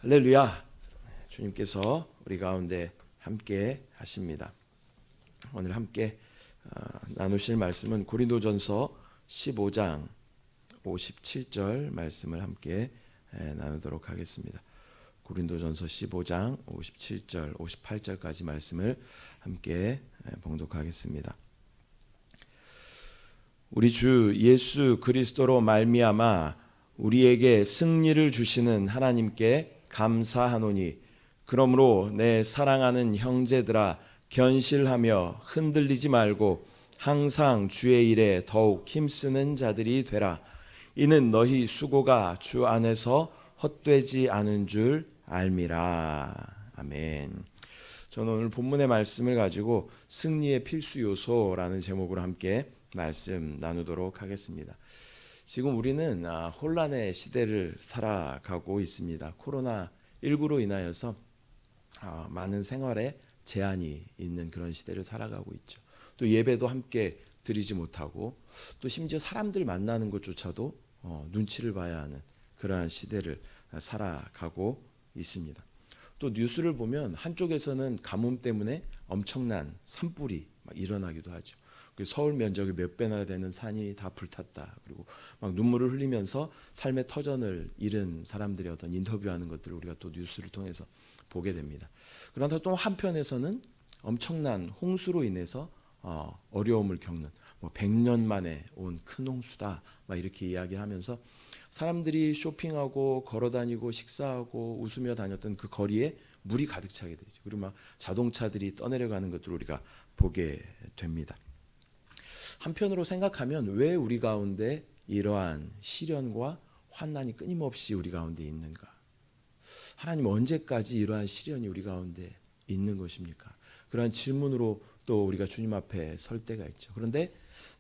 할렐루야. 주님께서 우리 가운데 함께 하십니다. 오늘 함께 나누실 말씀은 고린도전서 15장 57절 말씀을 함께 나누도록 하겠습니다. 고린도전서 15장 57절 58절까지 말씀을 함께 봉독하겠습니다. 우리 주 예수 그리스도로 말미암아 우리에게 승리를 주시는 하나님께 감사하노니, 그러므로 내 사랑하는 형제들아, 견실하며 흔들리지 말고 항상 주의 일에 더욱 힘쓰는 자들이 되라. 이는 너희 수고가 주 안에서 헛되지 않은 줄 알미라. 아멘. 저는 오늘 본문의 말씀을 가지고 승리의 필수 요소라는 제목으로 함께 말씀 나누도록 하겠습니다. 지금 우리는 혼란의 시대를 살아가고 있습니다. 코로나19로 인하여서 많은 생활에 제한이 있는 그런 시대를 살아가고 있죠. 또 예배도 함께 드리지 못하고, 또 심지어 사람들 만나는 것조차도 눈치를 봐야 하는 그러한 시대를 살아가고 있습니다. 또 뉴스를 보면 한쪽에서는 가뭄 때문에 엄청난 산불이 일어나기도 하죠. 서울 면적이 몇 배나 되는 산이 다 불탔다. 그리고 막 눈물을 흘리면서 삶의 터전을 잃은 사람들의 어떤 인터뷰하는 것들을 우리가 또 뉴스를 통해서 보게 됩니다. 그러나 또 한편에서는 엄청난 홍수로 인해서 어려움을 겪는 100년 만에 온 큰 홍수다. 막 이렇게 이야기하면서 사람들이 쇼핑하고 걸어다니고 식사하고 웃으며 다녔던 그 거리에 물이 가득 차게 되죠. 그리고 막 자동차들이 떠내려가는 것들을 우리가 보게 됩니다. 한편으로 생각하면 왜 우리 가운데 이러한 시련과 환난이 끊임없이 우리 가운데 있는가? 하나님, 언제까지 이러한 시련이 우리 가운데 있는 것입니까? 그러한 질문으로 또 우리가 주님 앞에 설 때가 있죠. 그런데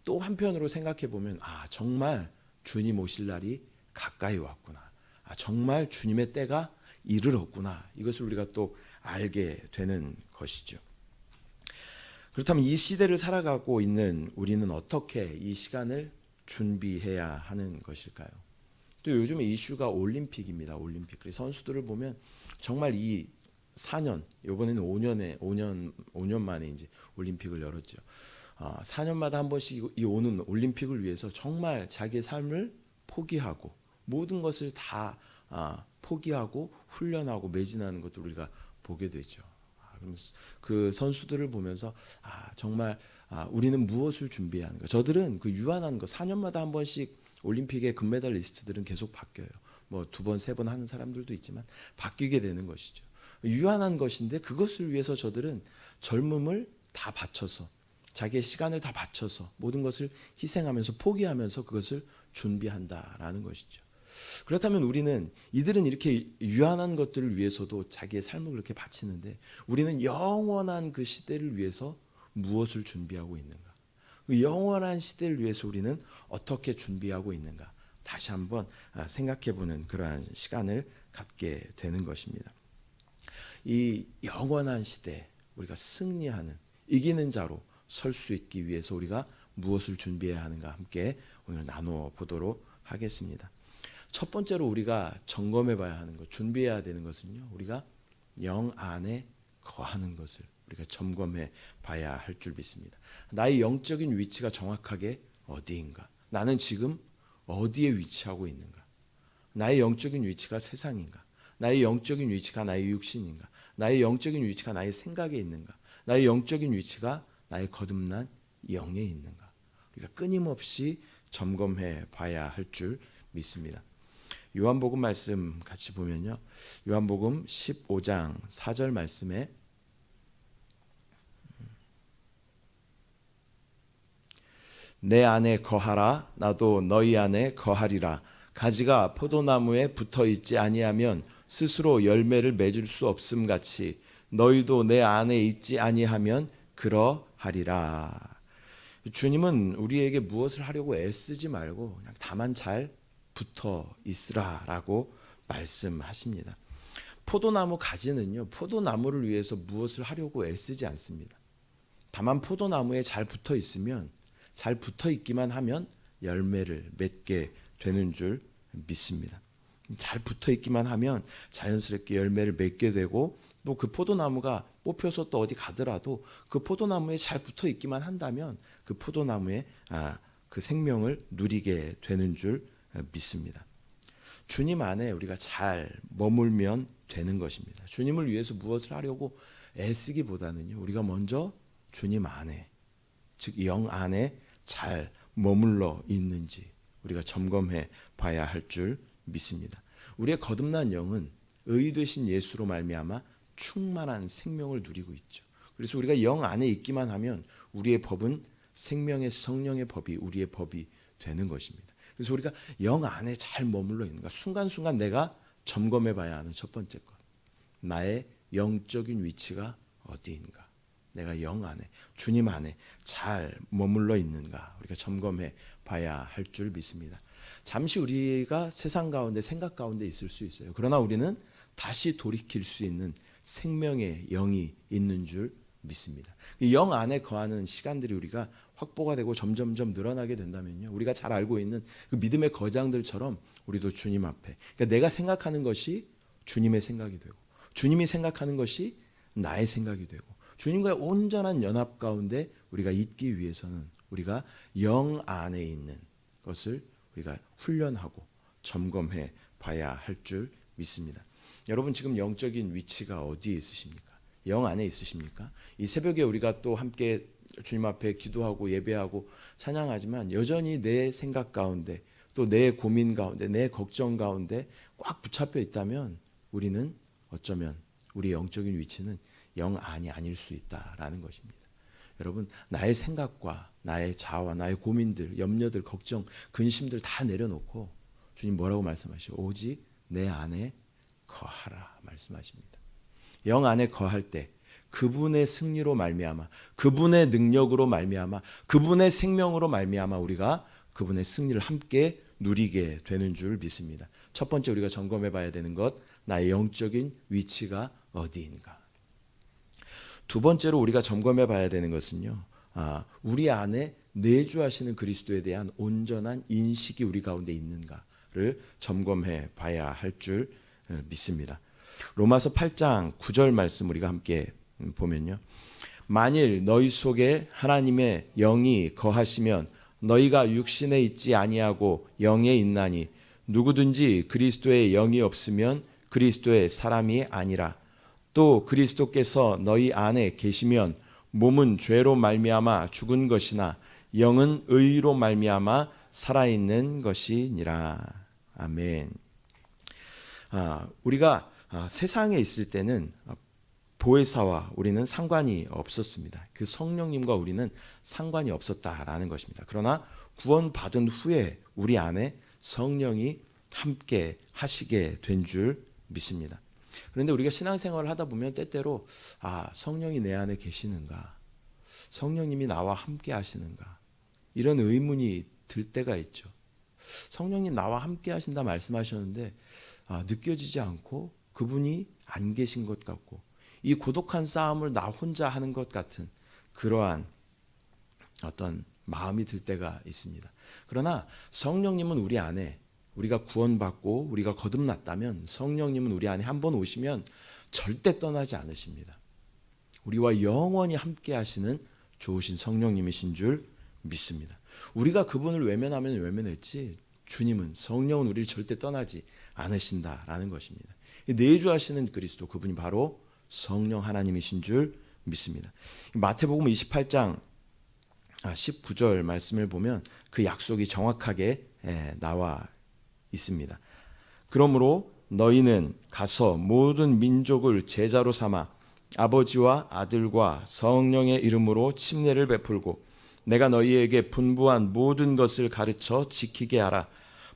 또 한편으로 생각해 보면 정말 주님 오실 날이 가까이 왔구나. 정말 주님의 때가 이르렀구나. 이것을 우리가 또 알게 되는 것이죠. 그렇다면 이 시대를 살아가고 있는 우리는 어떻게 이 시간을 준비해야 하는 것일까요? 또 요즘에 이슈가 올림픽입니다. 올림픽. 그래서 선수들을 보면 정말 이 4년, 이번에는 5년 만에 이제 올림픽을 열었죠. 4년마다 한 번씩 이 오는 올림픽을 위해서 정말 자기의 삶을 포기하고 모든 것을 다 포기하고 훈련하고 매진하는 것도 우리가 보게 되죠. 그 선수들을 보면서 정말 우리는 무엇을 준비해야 하는가. 저들은 그 유한한 거, 4년마다 한 번씩 올림픽의 금메달리스트들은 계속 바뀌어요. 뭐 2번, 3번 하는 사람들도 있지만 바뀌게 되는 것이죠. 유한한 것인데 그것을 위해서 저들은 젊음을 다 바쳐서, 자기의 시간을 다 바쳐서 모든 것을 희생하면서 포기하면서 그것을 준비한다라는 것이죠. 그렇다면 우리는, 이들은 이렇게 유한한 것들을 위해서도 자기의 삶을 그렇게 바치는데, 우리는 영원한 그 시대를 위해서 무엇을 준비하고 있는가? 그 영원한 시대를 위해서 우리는 어떻게 준비하고 있는가? 다시 한번 생각해보는 그러한 시간을 갖게 되는 것입니다. 이 영원한 시대, 우리가 승리하는, 이기는 자로 설 수 있기 위해서 우리가 무엇을 준비해야 하는가 함께 오늘 나누어 보도록 하겠습니다. 첫 번째로 우리가 점검해 봐야 하는 것, 준비해야 되는 것은요, 우리가 영 안에 거하는 것을 우리가 점검해 봐야 할 줄 믿습니다. 나의 영적인 위치가 정확하게 어디인가? 나는 지금 어디에 위치하고 있는가? 나의 영적인 위치가 세상인가? 나의 영적인 위치가 나의 육신인가? 나의 영적인 위치가 나의 생각에 있는가? 나의 영적인 위치가 나의 거듭난 영에 있는가? 우리가 끊임없이 점검해 봐야 할 줄 믿습니다. 요한복음 말씀 같이 보면요, 요한복음 15장 4절 말씀에 내 안에 거하라, 나도 너희 안에 거하리라. 가지가 포도나무에 붙어 있지 아니하면 스스로 열매를 맺을 수 없음 같이 너희도 내 안에 있지 아니하면 그러하리라. 주님은 우리에게 무엇을 하려고 애쓰지 말고 그냥 다만 잘 붙어 있으라라고 말씀하십니다. 포도나무 가지는요, 포도나무를 위해서 무엇을 하려고 애쓰지 않습니다. 다만 포도나무에 잘 붙어 있으면, 잘 붙어 있기만 하면 열매를 맺게 되는 줄 믿습니다. 잘 붙어 있기만 하면 자연스럽게 열매를 맺게 되고, 또 그 포도나무가 뽑혀서 또 어디 가더라도 그 포도나무에 잘 붙어 있기만 한다면 그 포도나무의 그 생명을 누리게 되는 줄 믿습니다. 주님 안에 우리가 잘 머물면 되는 것입니다. 주님을 위해서 무엇을 하려고 애쓰기보다는요, 우리가 먼저 주님 안에, 즉 영 안에 잘 머물러 있는지 우리가 점검해 봐야 할 줄 믿습니다. 우리의 거듭난 영은 의 되신 예수로 말미암아 충만한 생명을 누리고 있죠. 그래서 우리가 영 안에 있기만 하면 우리의 법은 생명의 성령의 법이 우리의 법이 되는 것입니다. 그래서 우리가 영 안에 잘 머물러 있는가, 순간순간 내가 점검해 봐야 하는 첫 번째 것, 나의 영적인 위치가 어디인가, 내가 영 안에, 주님 안에 잘 머물러 있는가 우리가 점검해 봐야 할 줄 믿습니다. 잠시 우리가 세상 가운데, 생각 가운데 있을 수 있어요. 그러나 우리는 다시 돌이킬 수 있는 생명의 영이 있는 줄 믿습니다. 영 안에 거하는 시간들이 우리가 확보가 되고 점점점 늘어나게 된다면요, 우리가 잘 알고 있는 그 믿음의 거장들처럼 우리도 주님 앞에, 그러니까 내가 생각하는 것이 주님의 생각이 되고, 주님이 생각하는 것이 나의 생각이 되고, 주님과의 온전한 연합 가운데 우리가 있기 위해서는 우리가 영 안에 있는 것을 우리가 훈련하고 점검해 봐야 할 줄 믿습니다. 여러분, 지금 영적인 위치가 어디에 있으십니까? 영 안에 있으십니까? 이 새벽에 우리가 또 함께 주님 앞에 기도하고 예배하고 찬양하지만 여전히 내 생각 가운데, 또 내 고민 가운데, 내 걱정 가운데 꽉 붙잡혀 있다면 우리는 어쩌면 우리 영적인 위치는 영 안이 아닐 수 있다라는 것입니다. 여러분, 나의 생각과 나의 자아와 나의 고민들, 염려들, 걱정, 근심들 다 내려놓고 주님 뭐라고 말씀하시오? 오직 내 안에 거하라 말씀하십니다. 영 안에 거할 때 그분의 승리로 말미암아, 그분의 능력으로 말미암아, 그분의 생명으로 말미암아 우리가 그분의 승리를 함께 누리게 되는 줄 믿습니다. 첫 번째 우리가 점검해 봐야 되는 것, 나의 영적인 위치가 어디인가. 두 번째로 우리가 점검해 봐야 되는 것은요, 우리 안에 내주하시는 그리스도에 대한 온전한 인식이 우리 가운데 있는가를 점검해 봐야 할 줄 믿습니다. 로마서 8장 9절 말씀 우리가 함께 보면요, 만일 너희 속에 하나님의 영이 거하시면 너희가 육신에 있지 아니하고 영에 있나니 누구든지 그리스도의 영이 없으면 그리스도의 사람이 아니라. 또 그리스도께서 너희 안에 계시면 몸은 죄로 말미암아 죽은 것이나 영은 의로 말미암아 살아있는 것이니라. 아멘. 우리가 세상에 있을 때는 보혜사와 우리는 상관이 없었습니다. 그 성령님과 우리는 상관이 없었다라는 것입니다. 그러나 구원받은 후에 우리 안에 성령이 함께 하시게 된 줄 믿습니다. 그런데 우리가 신앙생활을 하다 보면 때때로 성령이 내 안에 계시는가, 성령님이 나와 함께 하시는가, 이런 의문이 들 때가 있죠. 성령님 나와 함께 하신다 말씀하셨는데 느껴지지 않고 그분이 안 계신 것 같고, 이 고독한 싸움을 나 혼자 하는 것 같은 그러한 어떤 마음이 들 때가 있습니다. 그러나 성령님은 우리 안에, 우리가 구원받고 우리가 거듭났다면 성령님은 우리 안에 한번 오시면 절대 떠나지 않으십니다. 우리와 영원히 함께 하시는 좋으신 성령님이신 줄 믿습니다. 우리가 그분을 외면하면 외면했지 주님은, 성령은 우리를 절대 떠나지 않으신다라는 것입니다. 내주하시는 그리스도, 그분이 바로 성령 하나님이신 줄 믿습니다. 마태복음 28장 19절 말씀을 보면 그 약속이 정확하게 나와 있습니다. 그러므로 너희는 가서 모든 민족을 제자로 삼아 아버지와 아들과 성령의 이름으로 침례를 베풀고 내가 너희에게 분부한 모든 것을 가르쳐 지키게 하라.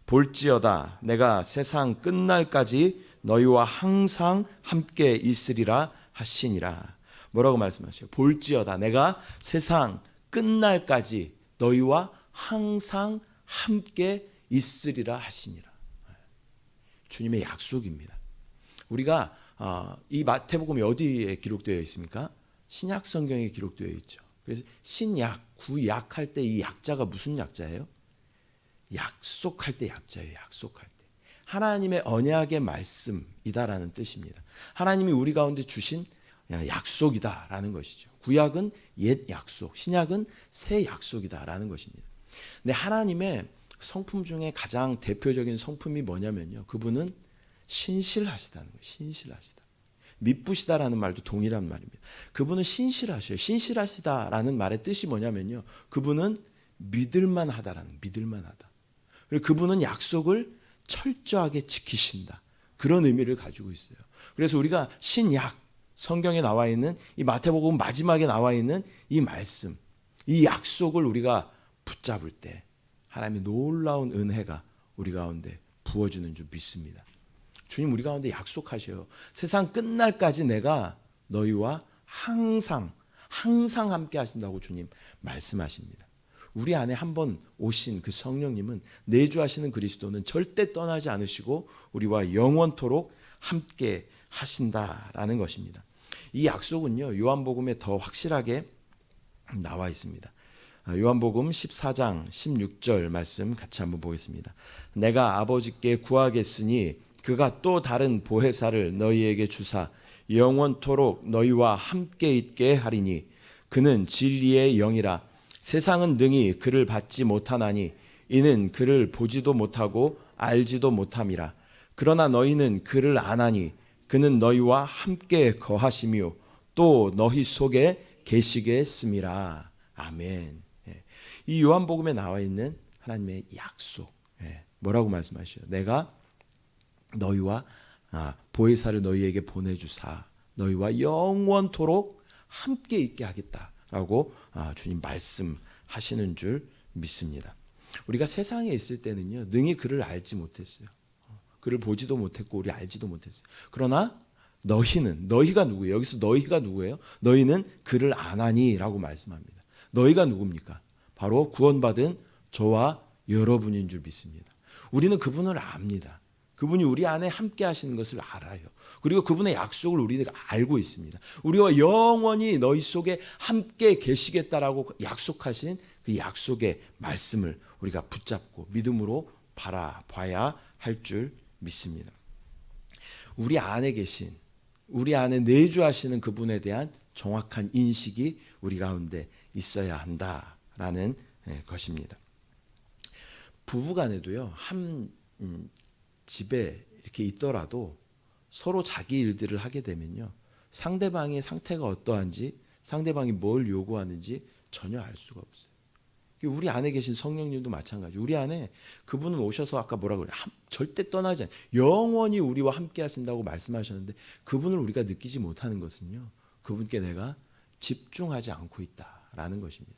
볼지어다 내가 세상 끝날까지 너희와 항상 함께 있으리라 하시니라. 뭐라고 말씀하세요? 볼지어다 내가 세상 끝날까지 너희와 항상 함께 있으리라 하시니라. 주님의 약속입니다. 우리가 이 마태복음이 어디에 기록되어 있습니까? 신약 성경에 기록되어 있죠. 그래서 신약, 구약할 때 이 약자가 무슨 약자예요? 약속할 때 약자예요. 약속할 때. 하나님의 언약의 말씀이다라는 뜻입니다. 하나님이 우리 가운데 주신 약속이다라는 것이죠. 구약은 옛 약속, 신약은 새 약속이다라는 것입니다. 근데 하나님의 성품 중에 가장 대표적인 성품이 뭐냐면요, 그분은 신실하시다는 거예요. 신실하시다. 미쁘시다라는 말도 동일한 말입니다. 그분은 신실하셔요. 신실하시다라는 말의 뜻이 뭐냐면요, 그분은 믿을만하다라는, 믿을만하다. 그리고 그분은 약속을 철저하게 지키신다, 그런 의미를 가지고 있어요. 그래서 우리가 신약 성경에 나와 있는 이 마태복음 마지막에 나와 있는 이 말씀, 이 약속을 우리가 붙잡을 때 하나님의 놀라운 은혜가 우리 가운데 부어주는 줄 믿습니다. 주님 우리 가운데 약속하셔요. 세상 끝날까지 내가 너희와 항상 함께 하신다고 주님 말씀하십니다. 우리 안에 한번 오신 그 성령님은, 내주하시는 그리스도는 절대 떠나지 않으시고 우리와 영원토록 함께 하신다라는 것입니다. 이 약속은요, 요한복음에 더 확실하게 나와 있습니다. 요한복음 14장 16절 말씀 같이 한번 보겠습니다. 내가 아버지께 구하겠으니 그가 또 다른 보혜사를 너희에게 주사 영원토록 너희와 함께 있게 하리니 그는 진리의 영이라. 세상은 능히 그를 받지 못하나니 이는 그를 보지도 못하고 알지도 못함이라. 그러나 너희는 그를 아나니 그는 너희와 함께 거하시며 또 너희 속에 계시게 했음이라. 아멘. 이 요한복음에 나와 있는 하나님의 약속, 뭐라고 말씀하셔요? 내가 너희와 보혜사를 너희에게 보내주사 너희와 영원토록 함께 있게 하겠다라고 주님 말씀하시는 줄 믿습니다. 우리가 세상에 있을 때는요, 능히 그를 알지 못했어요. 그를 보지도 못했고 우리 알지도 못했어요. 그러나 너희가 누구예요? 여기서 너희가 누구예요? 너희는 그를 아나니라고 말씀합니다. 너희가 누굽니까? 바로 구원받은 저와 여러분인 줄 믿습니다. 우리는 그분을 압니다. 그분이 우리 안에 함께 하시는 것을 알아요. 그리고 그분의 약속을 우리가 알고 있습니다. 우리와 영원히 너희 속에 함께 계시겠다라고 약속하신 그 약속의 말씀을 우리가 붙잡고 믿음으로 바라봐야 할 줄 믿습니다. 우리 안에 계신, 우리 안에 내주하시는 그분에 대한 정확한 인식이 우리 가운데 있어야 한다라는 것입니다. 부부간에도요, 한 집에 이렇게 있더라도 서로 자기 일들을 하게 되면요, 상대방의 상태가 어떠한지, 상대방이 뭘 요구하는지 전혀 알 수가 없어요. 우리 안에 계신 성령님도 마찬가지. 우리 안에 그분은 오셔서 아까 뭐라고 그래요? 절대 떠나지 않아요. 영원히 우리와 함께 하신다고 말씀하셨는데 그분을 우리가 느끼지 못하는 것은요, 그분께 내가 집중하지 않고 있다라는 것입니다.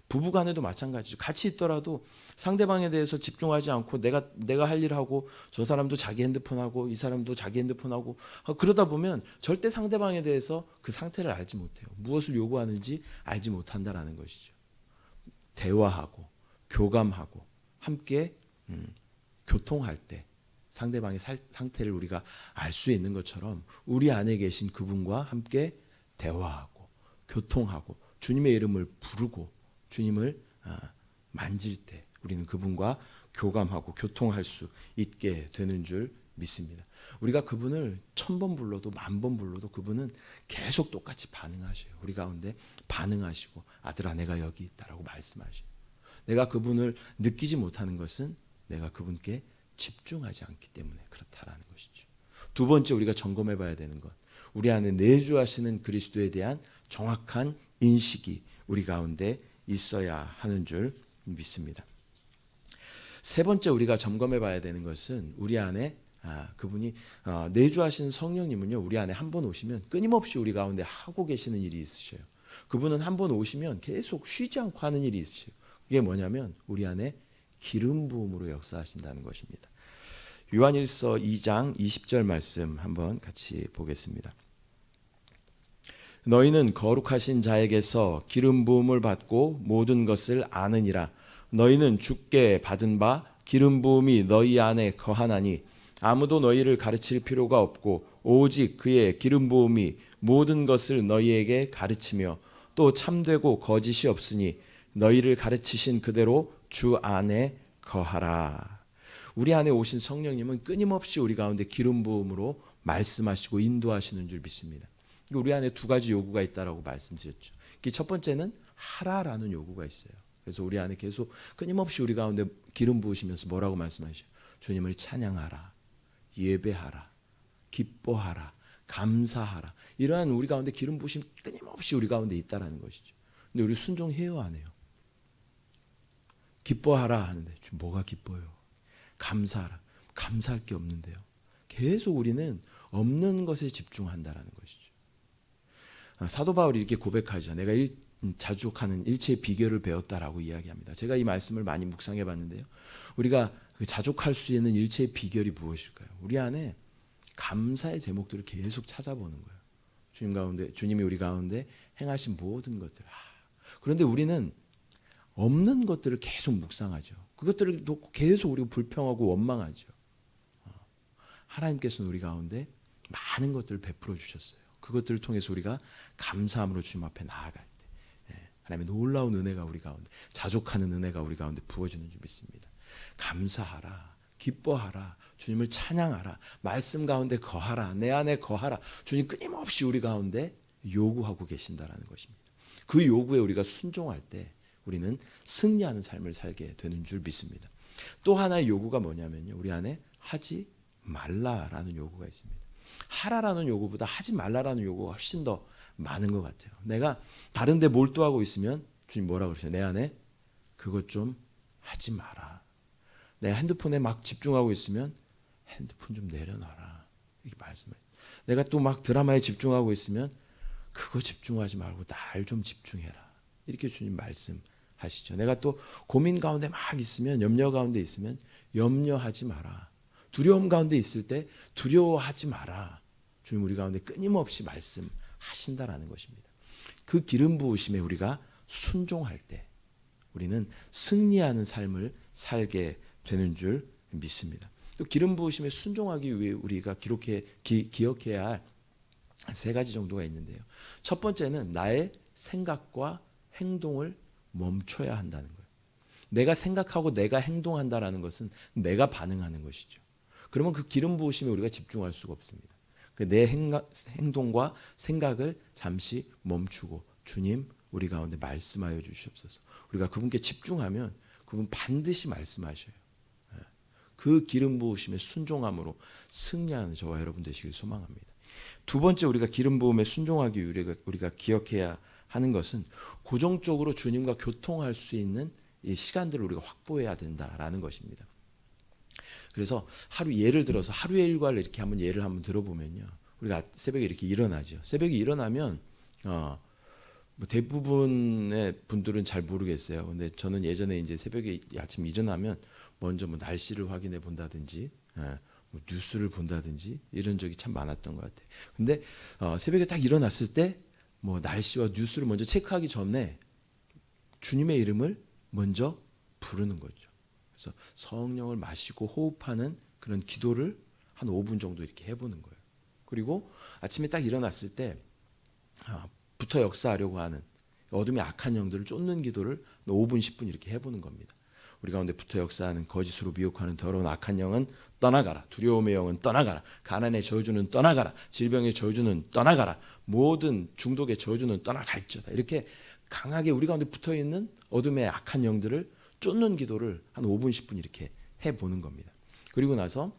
부부간에도 마찬가지죠. 같이 있더라도 상대방에 대해서 집중하지 않고 내가 할 일 하고 저 사람도 자기 핸드폰 하고 이 사람도 자기 핸드폰 하고 그러다 보면 절대 상대방에 대해서 그 상태를 알지 못해요. 무엇을 요구하는지 알지 못한다라는 것이죠. 대화하고 교감하고 함께 교통할 때 상대방의 상태를 우리가 알 수 있는 것처럼 우리 안에 계신 그분과 함께 대화하고 교통하고 주님의 이름을 부르고 주님을 만질 때 우리는 그분과 교감하고 교통할 수 있게 되는 줄 믿습니다. 우리가 그분을 1000번 불러도 10,000번 불러도 그분은 계속 똑같이 반응하셔요. 우리 가운데 반응하시고 아들아 내가 여기 있다라고 말씀하셔요. 내가 그분을 느끼지 못하는 것은 내가 그분께 집중하지 않기 때문에 그렇다라는 것이죠. 두 번째 우리가 점검해 봐야 되는 것, 우리 안에 내주하시는 그리스도에 대한 정확한 인식이 우리 가운데 있어야 하는 줄 믿습니다. 세 번째 우리가 점검해 봐야 되는 것은 우리 안에 그분이 내주하신 성령님은요, 우리 안에 한 번 오시면 끊임없이 우리 가운데 하고 계시는 일이 있으셔요. 그분은 한 번 오시면 계속 쉬지 않고 하는 일이 있으셔요. 그게 뭐냐면 우리 안에 기름 부음으로 역사하신다는 것입니다. 요한일서 2장 20절 말씀 한번 같이 보겠습니다. 너희는 거룩하신 자에게서 기름 부음을 받고 모든 것을 아느니라. 너희는 주께 받은 바 기름 부음이 너희 안에 거하나니 아무도 너희를 가르칠 필요가 없고 오직 그의 기름 부음이 모든 것을 너희에게 가르치며 또 참되고 거짓이 없으니 너희를 가르치신 그대로 주 안에 거하라. 우리 안에 오신 성령님은 끊임없이 우리 가운데 기름 부음으로 말씀하시고 인도하시는 줄 믿습니다. 우리 안에 두 가지 요구가 있다라고 말씀드렸죠. 첫 번째는 하라라는 요구가 있어요. 그래서 우리 안에 계속 끊임없이 우리 가운데 기름 부으시면서 뭐라고 말씀하셔요? 주님을 찬양하라, 예배하라, 기뻐하라, 감사하라. 이러한 우리 가운데 기름 부으심 끊임없이 우리 가운데 있다라는 것이죠. 근데 우리 순종해요, 안 해요? 기뻐하라 하는데 지금 뭐가 기뻐요? 감사하라. 감사할 게 없는데요. 계속 우리는 없는 것에 집중한다라는 것이죠. 사도 바울이 이렇게 고백하죠. 내가 자족하는 일체의 비결을 배웠다라고 이야기합니다. 제가 이 말씀을 많이 묵상해 봤는데요. 우리가 자족할 수 있는 일체의 비결이 무엇일까요? 우리 안에 감사의 제목들을 계속 찾아보는 거예요. 주님이 우리 가운데 행하신 모든 것들. 그런데 우리는 없는 것들을 계속 묵상하죠. 그것들을 놓고 계속 우리가 불평하고 원망하죠. 하나님께서는 우리 가운데 많은 것들을 베풀어 주셨어요. 그것들을 통해서 우리가 감사함으로 주님 앞에 나아갈 때 하나님의 놀라운 은혜가 우리 가운데, 자족하는 은혜가 우리 가운데 부어지는 줄 믿습니다. 감사하라, 기뻐하라, 주님을 찬양하라, 말씀 가운데 거하라, 내 안에 거하라. 주님 끊임없이 우리 가운데 요구하고 계신다라는 것입니다. 그 요구에 우리가 순종할 때 우리는 승리하는 삶을 살게 되는 줄 믿습니다. 또 하나의 요구가 뭐냐면요, 우리 안에 하지 말라라는 요구가 있습니다. 하라라는 요구보다 하지 말라라는 요구가 훨씬 더 많은 것 같아요. 내가 다른 데 몰두하고 있으면 주님 뭐라 그러세요? 내 안에 그것 좀 하지 마라. 내가 핸드폰에 막 집중하고 있으면 핸드폰 좀 내려놔라. 이렇게 말씀해요. 내가 또 막 드라마에 집중하고 있으면 그거 집중하지 말고 날 좀 집중해라. 이렇게 주님 말씀하시죠. 내가 또 고민 가운데 막 있으면, 염려 가운데 있으면 염려하지 마라. 두려움 가운데 있을 때 두려워하지 마라. 주님 우리 가운데 끊임없이 말씀하신다라는 것입니다. 그 기름 부으심에 우리가 순종할 때 우리는 승리하는 삶을 살게 되는 줄 믿습니다. 또 기름 부으심에 순종하기 위해 우리가 기억해야 할 세 가지 정도가 있는데요. 첫 번째는 나의 생각과 행동을 멈춰야 한다는 거예요. 내가 생각하고 내가 행동한다라는 것은 내가 반응하는 것이죠. 그러면 그 기름 부으심에 우리가 집중할 수가 없습니다. 내 행동과 생각을 잠시 멈추고 주님 우리 가운데 말씀하여 주시옵소서. 우리가 그분께 집중하면 그분 반드시 말씀하셔요. 그 기름 부으심에 순종함으로 승리하는 저와 여러분 되시길 소망합니다. 두 번째 우리가 기름 부음에 순종하기 위해 우리가 기억해야 하는 것은 고정적으로 주님과 교통할 수 있는 이 시간들을 우리가 확보해야 된다라는 것입니다. 그래서 예를 들어서 하루의 일과를 이렇게 예를 한번 들어보면요, 우리가 새벽에 이렇게 일어나죠. 새벽에 일어나면 뭐 대부분의 분들은 잘 모르겠어요. 근데 저는 예전에 이제 새벽에 아침 일어나면 먼저 뭐 날씨를 확인해 본다든지, 뭐 뉴스를 본다든지 이런 적이 참 많았던 것 같아요. 근데 새벽에 딱 일어났을 때 뭐 날씨와 뉴스를 먼저 체크하기 전에 주님의 이름을 먼저 부르는 거죠. 그래서 성령을 마시고 호흡하는 그런 기도를 한 5분 정도 이렇게 해보는 거예요. 그리고 아침에 딱 일어났을 때 부터 역사하려고 하는 어둠의 악한 영들을 쫓는 기도를 5분 10분 이렇게 해보는 겁니다. 우리 가운데 부터 역사하는 거짓으로 미혹하는 더러운 악한 영은 떠나가라. 두려움의 영은 떠나가라. 가난의 저주는 떠나가라. 질병의 저주는 떠나가라. 모든 중독의 저주는 떠나갈지어다. 이렇게 강하게 우리 가운데 붙어있는 어둠의 악한 영들을 쫓는 기도를 한 5분 10분 이렇게 해보는 겁니다. 그리고 나서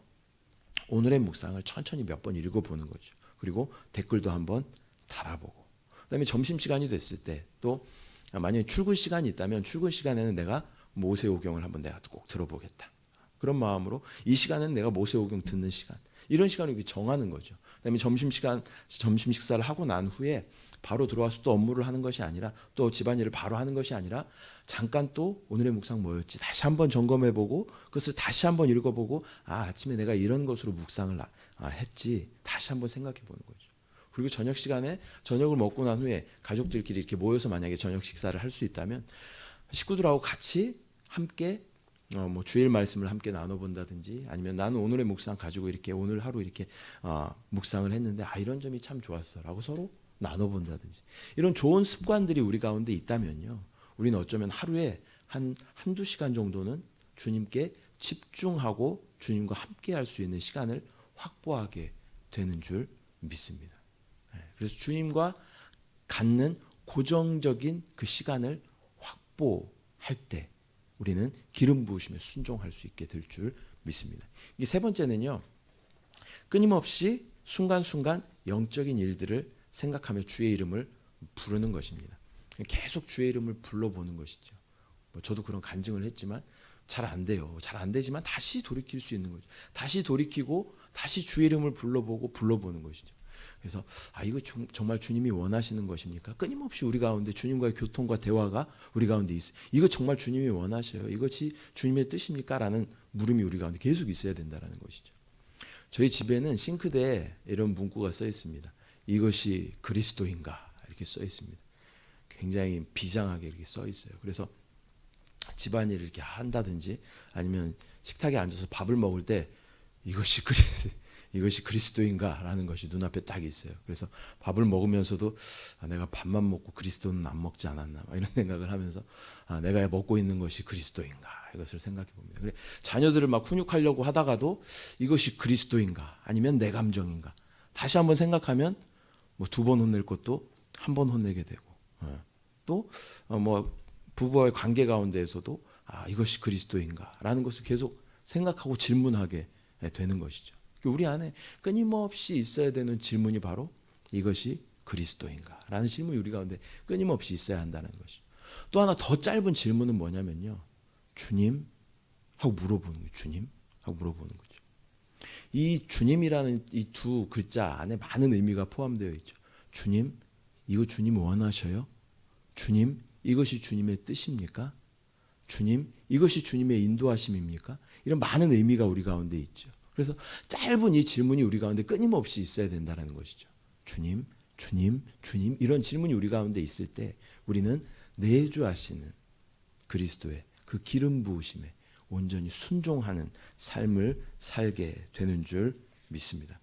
오늘의 묵상을 천천히 몇 번 읽어보는 거죠. 그리고 댓글도 한번 달아보고, 그다음에 점심시간이 됐을 때 또 만약에 출근 시간이 있다면 출근 시간에는 내가 모세오경을 한번 내가 꼭 들어보겠다. 그런 마음으로 이 시간은 내가 모세오경 듣는 시간, 이런 시간을 정하는 거죠. 그다음에 점심 식사를 하고 난 후에 바로 들어와서 또 업무를 하는 것이 아니라, 또 집안일을 바로 하는 것이 아니라 잠깐 또 오늘의 묵상 뭐였지 다시 한번 점검해보고 그것을 다시 한번 읽어보고, 아침에 내가 이런 것으로 묵상을 했지, 다시 한번 생각해보는 거죠. 그리고 저녁 시간에 저녁을 먹고 난 후에 가족들끼리 이렇게 모여서 만약에 저녁 식사를 할 수 있다면 식구들하고 같이 함께 뭐 주일 말씀을 함께 나눠본다든지, 아니면 나는 오늘의 묵상 가지고 이렇게 오늘 하루 이렇게 묵상을 했는데 이런 점이 참 좋았어라고 서로 나눠본다든지, 이런 좋은 습관들이 우리 가운데 있다면요, 우리는 어쩌면 하루에 한두 시간 정도는 주님께 집중하고 주님과 함께 할 수 있는 시간을 확보하게 되는 줄 믿습니다. 그래서 주님과 갖는 고정적인 그 시간을 확보할 때 우리는 기름 부으심에 순종할 수 있게 될 줄 믿습니다. 이 세 번째는요, 끊임없이 순간순간 영적인 일들을 생각하며 주의 이름을 부르는 것입니다. 계속 주의 이름을 불러보는 것이죠. 저도 그런 간증을 했지만 잘 안 돼요. 잘 안 되지만 다시 돌이킬 수 있는 거죠. 다시 돌이키고 다시 주의 이름을 불러보는 것이죠. 그래서 이거 정말 주님이 원하시는 것입니까? 끊임없이 우리 가운데 주님과의 교통과 대화가 우리 가운데 있어요. 이거 정말 주님이 원하셔요? 이것이 주님의 뜻입니까? 라는 물음이 우리 가운데 계속 있어야 된다는 것이죠. 저희 집에는 싱크대에 이런 문구가 써 있습니다. 이것이 그리스도인가? 이렇게 써 있습니다. 굉장히 비장하게 이렇게 써 있어요. 그래서 집안일을 이렇게 한다든지 아니면 식탁에 앉아서 밥을 먹을 때 이것이 그리스도인가라는 것이 눈앞에 딱 있어요. 그래서 밥을 먹으면서도 내가 밥만 먹고 그리스도는 안 먹지 않았나 이런 생각을 하면서 내가 먹고 있는 것이 그리스도인가 이것을 생각해 봅니다. 그래, 자녀들을 막 훈육하려고 하다가도 이것이 그리스도인가 아니면 내 감정인가 다시 한번 생각하면 뭐 2번 혼낼 것도 1번 혼내게 되고 또 뭐 부부와의 관계 가운데에서도 이것이 그리스도인가라는 것을 계속 생각하고 질문하게 되는 것이죠. 우리 안에 끊임없이 있어야 되는 질문이 바로 이것이 그리스도인가라는 질문이 우리 가운데 끊임없이 있어야 한다는 것이죠. 또 하나 더 짧은 질문은 뭐냐면요. 주님? 하고 물어보는 거예요. 주님? 하고 물어보는 거죠. 이 주님이라는 이 두 글자 안에 많은 의미가 포함되어 있죠. 주님? 이거 주님 원하셔요? 주님? 이것이 주님의 뜻입니까? 주님? 이것이 주님의 인도하심입니까? 이런 많은 의미가 우리 가운데 있죠. 그래서 짧은 이 질문이 우리 가운데 끊임없이 있어야 된다는 것이죠. 주님, 주님, 주님 이런 질문이 우리 가운데 있을 때 우리는 내주하시는 그리스도의 그 기름 부으심에 온전히 순종하는 삶을 살게 되는 줄 믿습니다.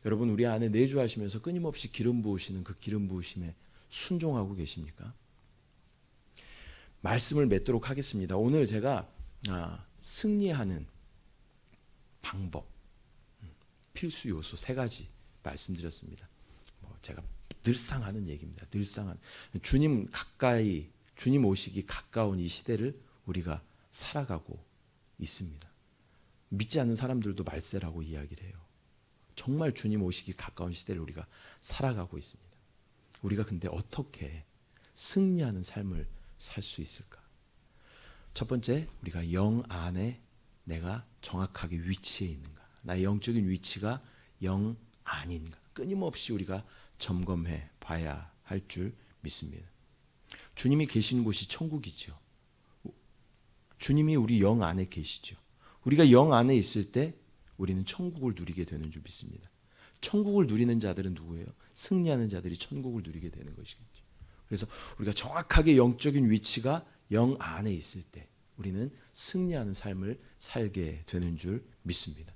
여러분 우리 안에 내주하시면서 끊임없이 기름 부으시는 그 기름 부으심에 순종하고 계십니까? 말씀을 맺도록 하겠습니다. 오늘 제가 승리하는 방법, 필수 요소 3가지 말씀드렸습니다. 제가 늘상 하는 얘기입니다. 늘상 주님 오시기 가까운 이 시대를 우리가 살아가고 있습니다. 믿지 않는 사람들도 말세라고 이야기를 해요. 정말 주님 오시기 가까운 시대를 우리가 살아가고 있습니다. 우리가 근데 어떻게 승리하는 삶을 살 수 있을까? 첫 번째, 우리가 영 안에 내가 정확하게 위치해 있는가? 나의 영적인 위치가 영 아닌가? 끊임없이 우리가 점검해 봐야 할 줄 믿습니다. 주님이 계신 곳이 천국이죠. 주님이 우리 영 안에 계시죠. 우리가 영 안에 있을 때 우리는 천국을 누리게 되는 줄 믿습니다. 천국을 누리는 자들은 누구예요? 승리하는 자들이 천국을 누리게 되는 것이겠죠. 그래서 우리가 정확하게 영적인 위치가 영 안에 있을 때 우리는 승리하는 삶을 살게 되는 줄 믿습니다.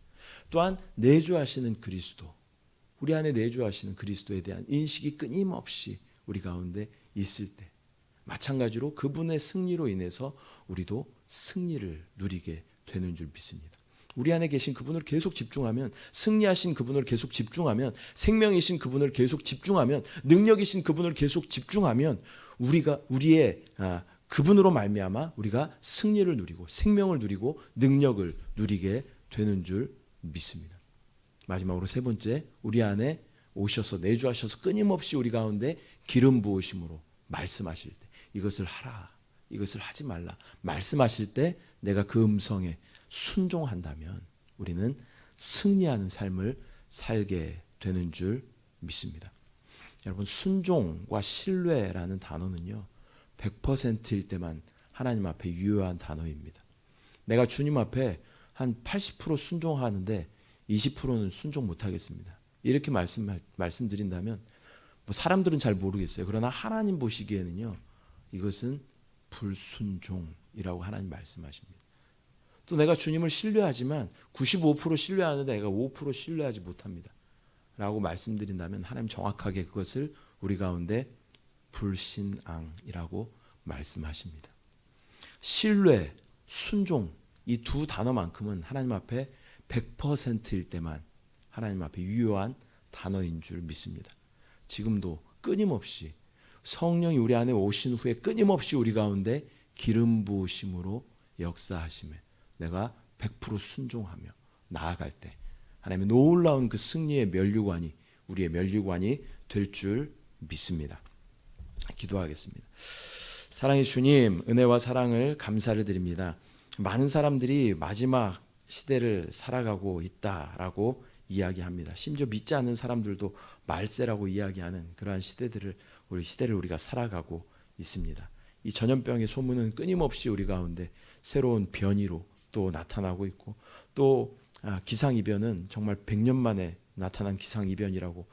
또한 내주하시는 그리스도, 우리 안에 내주하시는 그리스도에 대한 인식이 끊임없이 우리 가운데 있을 때 마찬가지로 그분의 승리로 인해서 우리도 승리를 누리게 되는 줄 믿습니다. 우리 안에 계신 그분을 계속 집중하면, 승리하신 그분을 계속 집중하면, 생명이신 그분을 계속 집중하면, 능력이신 그분을 계속 집중하면 우리의 그분으로 말미암아 우리가 승리를 누리고 생명을 누리고 능력을 누리게 되는 줄 믿습니다. 마지막으로 3번째, 우리 안에 오셔서 내주하셔서 끊임없이 우리 가운데 기름 부으심으로 말씀하실 때 이것을 하라, 이것을 하지 말라 말씀하실 때 내가 그 음성에 순종한다면 우리는 승리하는 삶을 살게 되는 줄 믿습니다. 여러분, 순종과 신뢰라는 단어는요 100%일 때만 하나님 앞에 유효한 단어입니다. 내가 주님 앞에 한 80% 순종하는데 20%는 순종 못하겠습니다. 이렇게 말씀드린다면 사람들은 잘 모르겠어요. 그러나 하나님 보시기에는요 이것은 불순종이라고 하나님 말씀하십니다. 또 내가 주님을 신뢰하지만 95% 신뢰하는데 내가 5% 신뢰하지 못합니다 라고 말씀드린다면 하나님 정확하게 그것을 우리 가운데 불신앙이라고 말씀하십니다. 신뢰, 순종 이 두 단어만큼은 하나님 앞에 100%일 때만 하나님 앞에 유효한 단어인 줄 믿습니다. 지금도 끊임없이 성령이 우리 안에 오신 후에 끊임없이 우리 가운데 기름 부으심으로 역사하심에 내가 100% 순종하며 나아갈 때 하나님의 놀라운 그 승리의 면류관이 우리의 면류관이 될 줄 믿습니다. 기도하겠습니다. 사랑의 주님, 은혜와 사랑을 감사를 드립니다. 많은 사람들이 마지막 시대를 살아가고 있다라고 이야기합니다. 심지어 믿지 않는 사람들도 말세라고 이야기하는 그러한 시대를 우리가 살아가고 있습니다. 이 전염병의 소문은 끊임없이 우리 가운데 새로운 변이로 또 나타나고 있고, 또 기상이변은 정말 100년 만에 나타난 기상이변이라고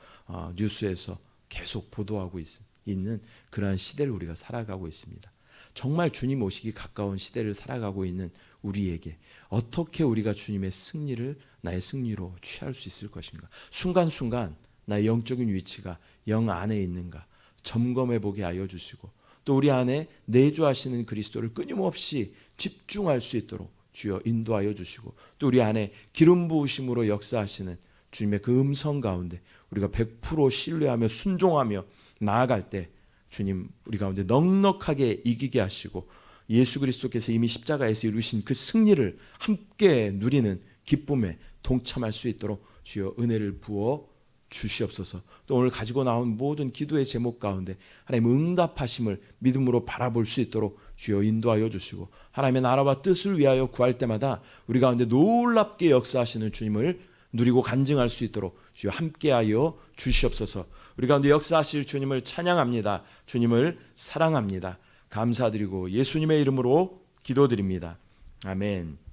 뉴스에서 계속 보도하고 있는 그러한 시대를 우리가 살아가고 있습니다. 정말 주님 오시기 가까운 시대를 살아가고 있는 우리에게 어떻게 우리가 주님의 승리를 나의 승리로 취할 수 있을 것인가? 순간순간 나의 영적인 위치가 영 안에 있는가 점검해 보게 하여 주시고, 또 우리 안에 내주하시는 그리스도를 끊임없이 집중할 수 있도록 주여 인도하여 주시고, 또 우리 안에 기름 부으심으로 역사하시는 주님의 그 음성 가운데 우리가 100% 신뢰하며 순종하며 나아갈 때 주님 우리 가운데 넉넉하게 이기게 하시고, 예수 그리스도께서 이미 십자가에서 이루신 그 승리를 함께 누리는 기쁨에 동참할 수 있도록 주여 은혜를 부어 주시옵소서. 또 오늘 가지고 나온 모든 기도의 제목 가운데 하나님 응답하심을 믿음으로 바라볼 수 있도록 주여 인도하여 주시고, 하나님의 나라와 뜻을 위하여 구할 때마다 우리 가운데 놀랍게 역사하시는 주님을 누리고 간증할 수 있도록 주여 함께하여 주시옵소서. 우리 가운데 역사하실 주님을 찬양합니다. 주님을 사랑합니다. 감사드리고 예수님의 이름으로 기도드립니다. 아멘.